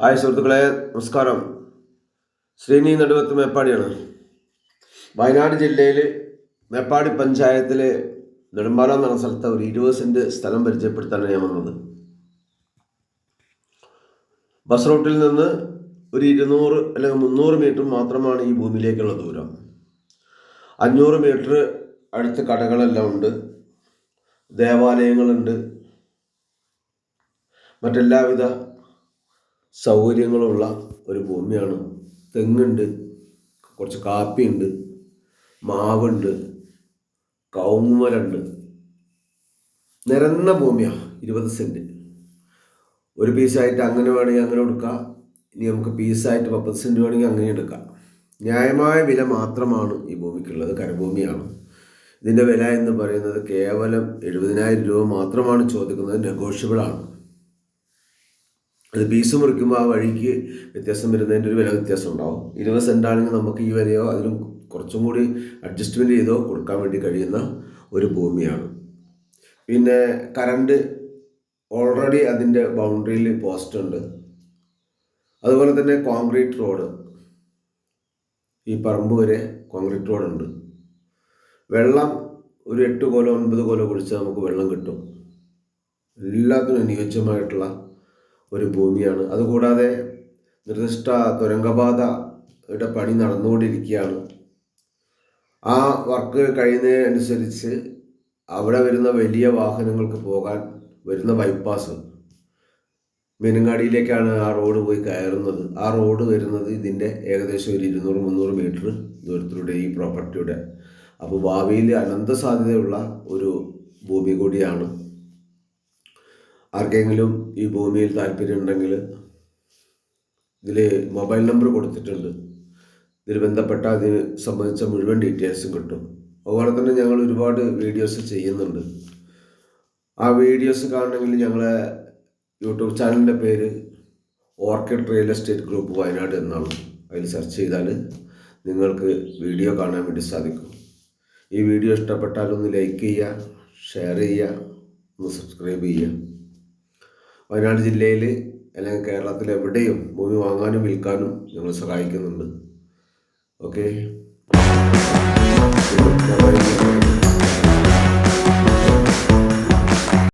Hi സുഹൃത്തുക്കളെ, നമസ്കാരം. ശ്രീനി നെടുവത്ത് മേപ്പാടിയാണ്. വയനാട് ജില്ലയിൽ മേപ്പാടി പഞ്ചായത്തിലെ നെടുമ്പാലം എന്ന സ്ഥലത്ത് ഒരു 20 സെൻറ്റ് സ്ഥലം പരിചയപ്പെടുത്താനാണ് ഞാൻ വന്നത്. ബസ് റൂട്ടിൽ നിന്ന് ഒരു 200 അല്ലെങ്കിൽ 300 മീറ്റർ മാത്രമാണ് ഈ ഭൂമിയിലേക്കുള്ള ദൂരം. 500 മീറ്റർ അടുത്ത് കടകളെല്ലാം ഉണ്ട്, ദേവാലയങ്ങളുണ്ട്, മറ്റെല്ലാവിധ സൗകര്യങ്ങളുള്ള ഒരു ഭൂമിയാണ്. തെങ്ങുണ്ട്, കുറച്ച് കാപ്പിയുണ്ട്, മാവുണ്ട്, കവുങ്ങുമരമുണ്ട്. നിരന്ന ഭൂമിയാണ്. 20 സെൻറ്റ്. ഒരു പീസായിട്ട് അങ്ങനെ വേണമെങ്കിൽ അങ്ങനെ എടുക്കാം. ഇനി നമുക്ക് പീസായിട്ട് 30 സെൻറ്റ് വേണമെങ്കിൽ അങ്ങനെ എടുക്കാം. ന്യായമായ വില മാത്രമാണ് ഈ ഭൂമിക്കുള്ളത്. കരഭൂമിയാണ്. ഇതിൻ്റെ വില എന്ന് പറയുന്നത് കേവലം 70,000 രൂപ മാത്രമാണ് ചോദിക്കുന്നത്. നെഗോഷ്യബിളാണ്. അത് പീസ് മുറിക്കുമ്പോൾ ആ വഴിക്ക് വ്യത്യാസം വരുന്നതിൻ്റെ ഒരു വില വ്യത്യാസം ഉണ്ടാവും. 20 സെൻറ്റ് ആണെങ്കിൽ നമുക്ക് ഈ വിലയോ അതിലും കുറച്ചും കൂടി അഡ്ജസ്റ്റ്മെൻറ്റ് ചെയ്തോ കൊടുക്കാൻ വേണ്ടി കഴിയുന്ന ഒരു ഭൂമിയാണ്. പിന്നെ കറണ്ട് ഓൾറെഡി അതിൻ്റെ ബൗണ്ടറിയിൽ പോസ്റ്റ് ഉണ്ട്. അതുപോലെ തന്നെ കോൺക്രീറ്റ് റോഡ്, ഈ പറമ്പ് വരെ കോൺക്രീറ്റ് റോഡുണ്ട്. വെള്ളം ഒരു 8 കോലോ 9 കോലോ കുടിച്ചാൽ നമുക്ക് വെള്ളം കിട്ടും. എല്ലാത്തിനും അനുയോജ്യമായിട്ടുള്ള ഒരു ഭൂമിയാണ്. അതുകൂടാതെ നിർദ്ദിഷ്ട തുരങ്കപാതയുടെ പണി നടന്നുകൊണ്ടിരിക്കുകയാണ്. ആ വർക്ക് കഴിയുന്നതിനനുസരിച്ച് അവിടെ വരുന്ന വലിയ വാഹനങ്ങൾക്ക് പോകാൻ വരുന്ന ബൈപ്പാസ് മീനങ്ങാടിയിലേക്കാണ് ആ റോഡ് പോയി കയറുന്നത്. ആ റോഡ് വരുന്നത് ഇതിൻ്റെ ഏകദേശം ഒരു 200-300 മീറ്റർ ദൂരത്തിലൂടെ ഈ പ്രോപ്പർട്ടിയുടെ. അപ്പോൾ ഭാവിയിൽ അനന്ത സാധ്യതയുള്ള ഒരു ഭൂമി കൂടിയാണ്. ആർക്കെങ്കിലും ഈ ഭൂമിയിൽ താല്പര്യമുണ്ടെങ്കിൽ ഇതിൽ മൊബൈൽ നമ്പർ കൊടുത്തിട്ടുണ്ട്. ഇതിൽ ബന്ധപ്പെട്ട അതിന് സംബന്ധിച്ച മുഴുവൻ ഡീറ്റെയിൽസും കിട്ടും. അതുപോലെ തന്നെ ഞങ്ങൾ ഒരുപാട് വീഡിയോസ് ചെയ്യുന്നുണ്ട്. ആ വീഡിയോസ് കാണണമെങ്കിൽ ഞങ്ങളെ യൂട്യൂബ് ചാനലിൻ്റെ പേര് orchid real estate group Wayanad എന്നാണ്. അതിൽ സെർച്ച് ചെയ്താൽ നിങ്ങൾക്ക് വീഡിയോ കാണാൻ വേണ്ടി സാധിക്കും. ഈ വീഡിയോ ഇഷ്ടപ്പെട്ടാൽ ഒന്ന് ലൈക്ക് ചെയ്യുക, ഷെയർ ചെയ്യുക, ഒന്ന് സബ്സ്ക്രൈബ് ചെയ്യുക. വയനാട് ജില്ലയിൽ അല്ലെങ്കിൽ കേരളത്തിൽ എവിടെയും ഭൂമി വാങ്ങാനും വിൽക്കാനും ഞങ്ങൾ സഹായിക്കുന്നുണ്ട്. ഓക്കെ.